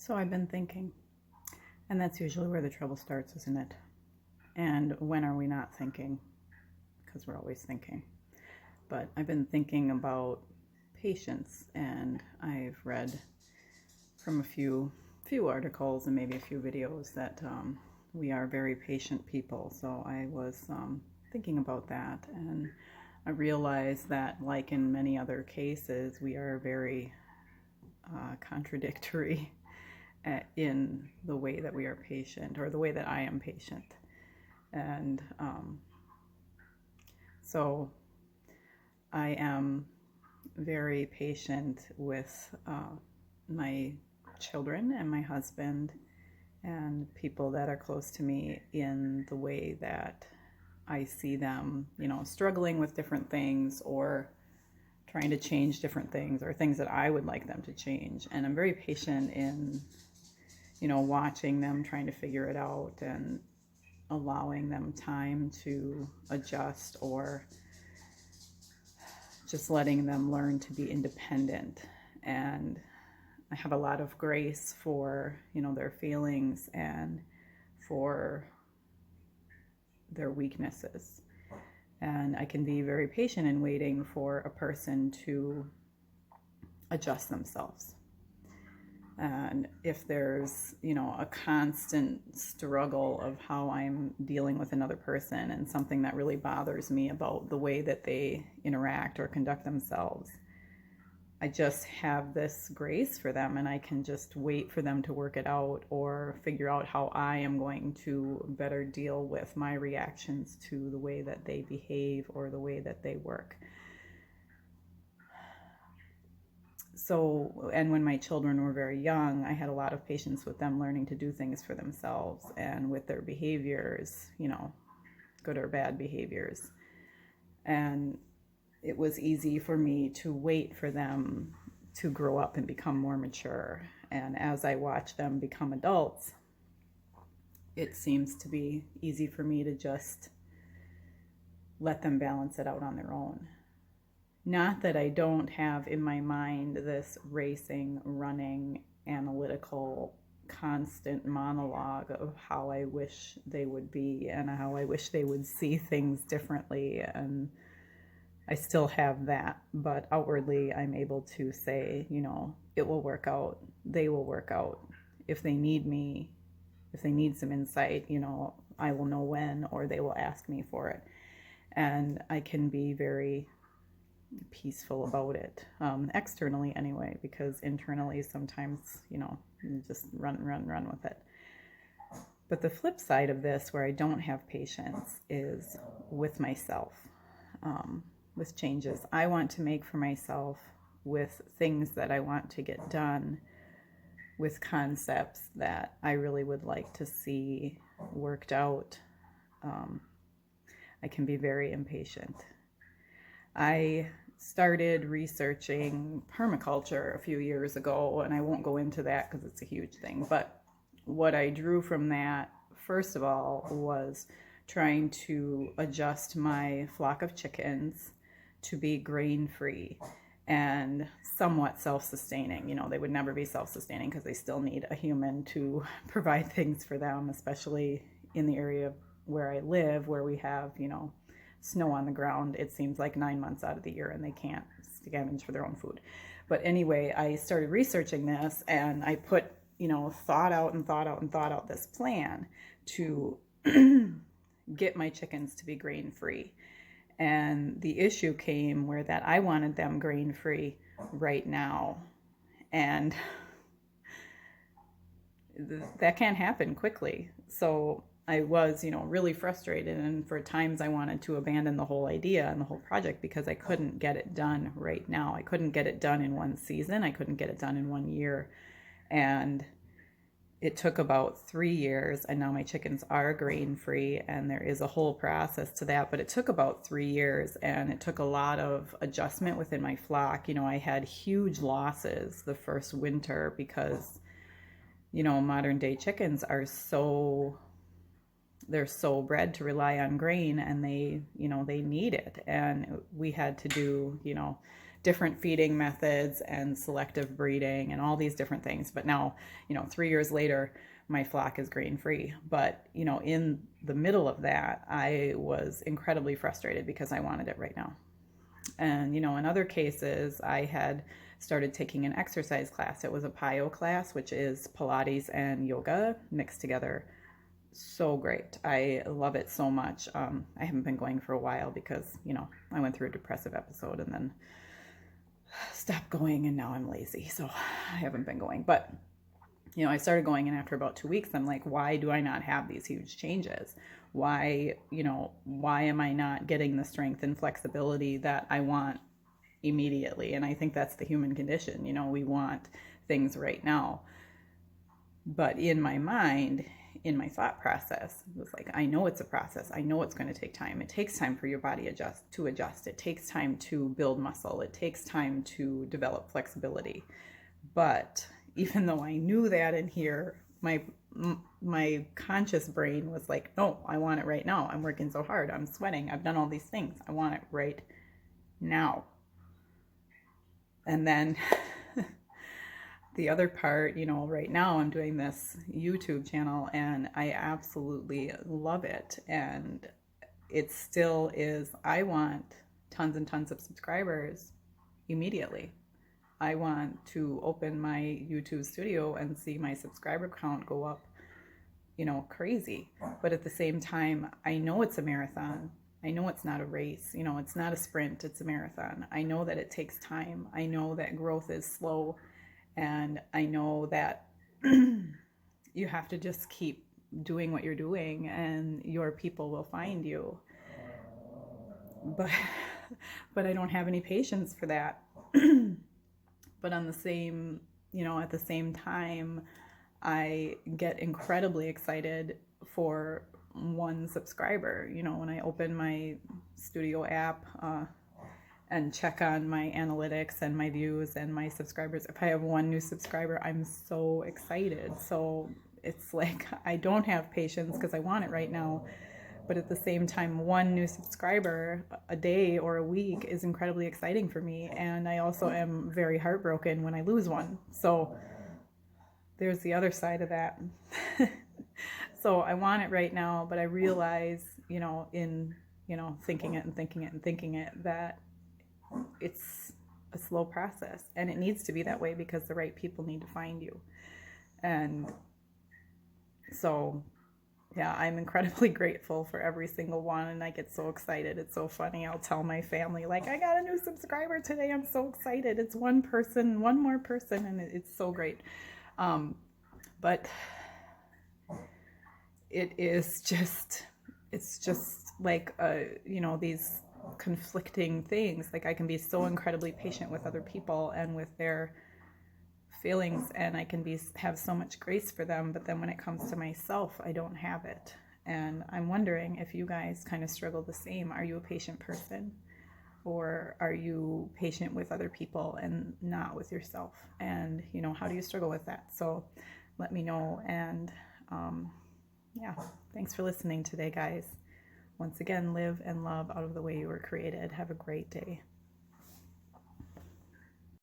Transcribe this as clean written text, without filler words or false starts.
So I've been thinking, and that's usually where the trouble starts, isn't it? And when are we not thinking? Because we're always thinking. But I've been thinking about patience, and I've read from a few articles and maybe a few videos that we are very patient people. So I was thinking about that, and I realized that, like in many other cases, we are very contradictory in the way that we are patient, or the way that I am patient. And so I am very patient with my children and my husband and people that are close to me in the way that I see them, struggling with different things or trying to change different things or things that I would like them to change. And I'm very patient in, watching them trying to figure it out and allowing them time to adjust, or just letting them learn to be independent. And I have a lot of grace for, their feelings and for their weaknesses. And I can be very patient in waiting for a person to adjust themselves. And if there's, a constant struggle of how I'm dealing with another person and something that really bothers me about the way that they interact or conduct themselves, I just have this grace for them, and I can just wait for them to work it out or figure out how I am going to better deal with my reactions to the way that they behave or the way that they work. So, and when my children were very young, I had a lot of patience with them learning to do things for themselves and with their behaviors, good or bad behaviors. And it was easy for me to wait for them to grow up and become more mature. And as I watch them become adults, it seems to be easy for me to just let them balance it out on their own. Not that I don't have in my mind this racing, running, analytical, constant monologue of how I wish they would be and how I wish they would see things differently. And I still have that, but outwardly I'm able to say, it will work out. They will work out. If they need me, if they need some insight, I will know when, or they will ask me for it. And I can be very peaceful about it, externally anyway, because internally sometimes, you just run with it. But the flip side of this, where I don't have patience, is with myself, with changes I want to make for myself, with things that I want to get done, with concepts that I really would like to see worked out. I can be very impatient. I started researching permaculture a few years ago, and I won't go into that because it's a huge thing. But what I drew from that, first of all, was trying to adjust my flock of chickens to be grain-free and somewhat self-sustaining. They would never be self-sustaining because they still need a human to provide things for them, especially in the area where I live, where we have, snow on the ground. It seems like 9 months out of the year, and they can't scavenge for their own food. But anyway, I started researching this, and I put, thought out this plan to get my chickens to be grain-free. And the issue came where that I wanted them grain-free right now. And that can't happen quickly. So I was, really frustrated, and for times I wanted to abandon the whole idea and the whole project because I couldn't get it done right now. I couldn't get it done in one season. I couldn't get it done in 1 year. And it took about 3 years, and now my chickens are grain-free, and there is a whole process to that, but it took about 3 years, and it took a lot of adjustment within my flock. I had huge losses the first winter because, modern day chickens are they're so bred to rely on grain, and they need it. And we had to do, different feeding methods and selective breeding and all these different things. But now, 3 years later, my flock is grain free. But, in the middle of that, I was incredibly frustrated because I wanted it right now. And, in other cases, I had started taking an exercise class. It was a PIO class, which is Pilates and yoga mixed together. So great. I love it so much. I haven't been going for a while because, I went through a depressive episode and then stopped going, and now I'm lazy. So I haven't been going. But, I started going, and after about 2 weeks, I'm like, why do I not have these huge changes? Why am I not getting the strength and flexibility that I want immediately? And I think that's the human condition. We want things right now. But in my mind, in my thought process, it was like, I know it's a process. I know it's going to take time. It takes time for your body to adjust. It takes time to build muscle. It takes time to develop flexibility. But even though I knew that in here, my conscious brain was like, no, I want it right now. I'm working so hard. I'm sweating. I've done all these things. I want it right now. And then the other part, right now I'm doing this YouTube channel and I absolutely love it. And it still is, I want tons and tons of subscribers immediately. I want to open my YouTube studio and see my subscriber count go up, crazy. But at the same time, I know it's a marathon. I know it's not a race. It's not a sprint, it's a marathon. I know that it takes time. I know that growth is slow. And I know that you have to just keep doing what you're doing and your people will find you. But I don't have any patience for that. But on the same, at the same time, I get incredibly excited for one subscriber. When I open my studio app and check on my analytics and my views and my subscribers, if I have one new subscriber, I'm so excited. So it's like I don't have patience because I want it right now. But at the same time, one new subscriber a day or a week is incredibly exciting for me. And I also am very heartbroken when I lose one. So there's the other side of that. So I want it right now, but I realize, in, thinking it, that it's a slow process. And it needs to be that way because the right people need to find you. And so yeah, I'm incredibly grateful for every single one, and I get so excited. It's so funny. I'll tell my family, like, I got a new subscriber today. I'm so excited. It's one more person, and it's so great. But it's just like, these conflicting things. Like, I can be so incredibly patient with other people and with their feelings, and I can have so much grace for them, but then when it comes to myself, I don't have it. And I'm wondering if you guys kind of struggle the same. Are you a patient person, or are you patient with other people and not with yourself? And how do you struggle with that? So let me know. And yeah, thanks for listening today, guys. Once again, live and love out of the way you were created. Have a great day.